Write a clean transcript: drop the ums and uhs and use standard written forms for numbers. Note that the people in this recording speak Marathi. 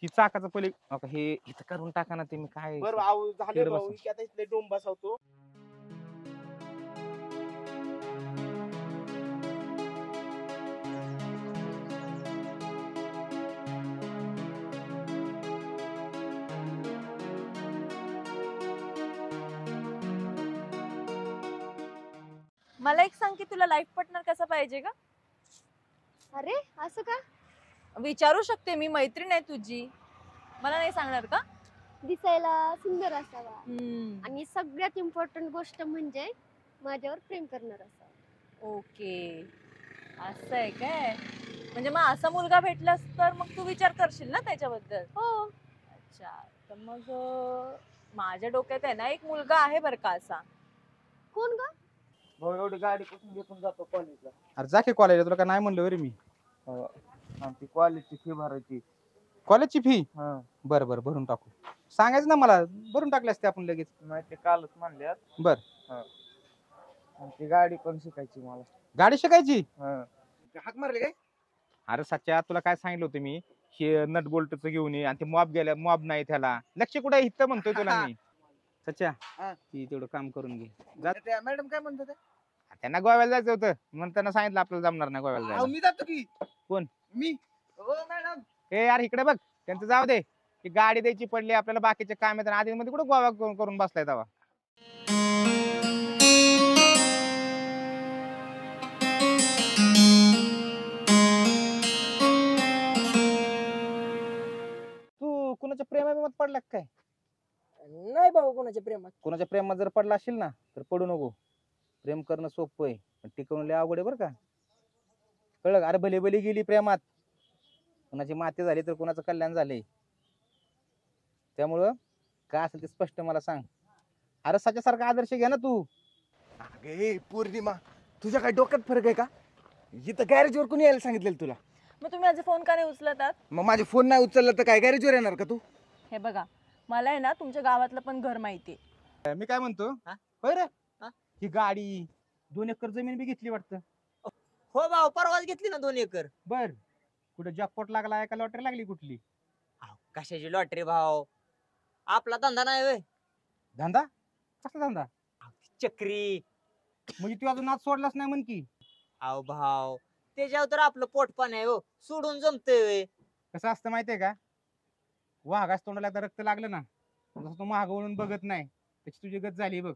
ही चाकाचं पहिले हे इथं करून टाका ना ते. मी काय बरं आऊ झाले तिकडे भाऊ बसा. की आता इथले डोंब बसवतो. मला एक सांग की तुला लाईफ पार्टनर कसा पाहिजे का? अरे असं का? विचारू शकते मी, मैत्रीण आहे तुझी. मला नाही सांगणार का? दिसायला सुंदर असावा हम्म, आणि सगळ्यात इम्पॉर्टंट गोष्ट म्हणजे माझ्यावर प्रेम करणार असावा. ओके. असं आहे काय? म्हणजे मग असा मुलगा भेटलास तर मग तू विचार करशील ना त्याच्याबद्दल? हो. अच्छा, तर मग माझ्या डोक्यात आहे ना एक मुलगा आहे बरं का असा. कोण ग? भाऊ एवढी गाडी कुठून घेऊन जातो कॉलेजला? अरे जा की कॉलेजला, तुला काय नाही म्हणलं बरं मी. ती कॉलेजची फी भरायची. कॉलेजची फी हा बरं बरं भरून टाकू. सांगायचं ना मला, भरून टाकले असते आपण लगेच. नाही ते कालच म्हणल्यात. बर. आणि ती गाडी पण शिकायची मला. गाडी शिकायची? हाक मारले काय? अरे सच्चा, तुला काय सांगितलं होतं मी, हे नट बोल्टच घेऊन ये. आणि ते मॉब गेल्या, मॉब नाही त्याला लक्ष कुठे इथं म्हणतोय तुला मी. सच्चा ती तेवढं काम करून घे. जा. मॅडम काय म्हणतात? त्यांना गोव्याला जायचं होतं म्हणून त्यांना सांगितलं आपल्याला जमणार नाही गोव्याला जायला. मी जातो की. कोण? मी. हो मॅडम. ए यार इकडे बघ, त्यांचं जाऊ दे. ती गाडी द्यायची पडली आपल्याला, बाकीचे काम आहेत. आधी मध्ये कुठे गोवा करून बसलाय तेव्हा. तू कुणाच्या प्रेमात पडला का काय? नाही बाबा कोणाच्या प्रेमात. कुणाच्या प्रेमात जर पडला असशील ना तर पडू नको. प्रेम करणं सोपं आहे पण टिकवून लय अवघड आहे बरं का. कळलं? अरे भले भले गेली प्रेमात, कुणाची माती झाली तर कुणाचं कल्याण झालंय. त्यामुळं काय असेल ते स्पष्ट मला सांग. अरे सारखा आदर्श घे ना तू. अगे पौर्णिमा, तुझ्या काय डोक्यात फरक आहे का? इथं गॅरेजवर कोणी यायला सांगितलेलं तुला? मग तुम्ही माझा फोन का नाही उचलतात? मग माझे फोन नाही उचलला तर काय गॅरेजवर येणार का तू? हे बघा, मला आहे ना तुमच्या गावातलं पण घर माहिती. मी काय म्हणतो, होय रे, ही गाडी 2 एकर जमीन बी घेतली वाटतं. हो भाऊ, परवाच घेतली ना 2 एकर. बर, कुठे जॉकपॉट लागला का लॉटरी लागली कुठली? कशाची लॉटरी भाऊ? आपला धंदा नाही होय. धंदा? कसला धंदा? चक्री. म्हणजे तू अजून आज सोडलाच नाही म्हण की. अहो भाऊ, त्याच्यावर तर आपलं पोट पण आहे हो, सोडून जमतंय. कसं असतं माहितीये का, वाघाच तोंडाला एकदा रक्त लागलं ना, जसं तू महाग वळून बघत नाही, त्याची तुझी गत झाली बघ.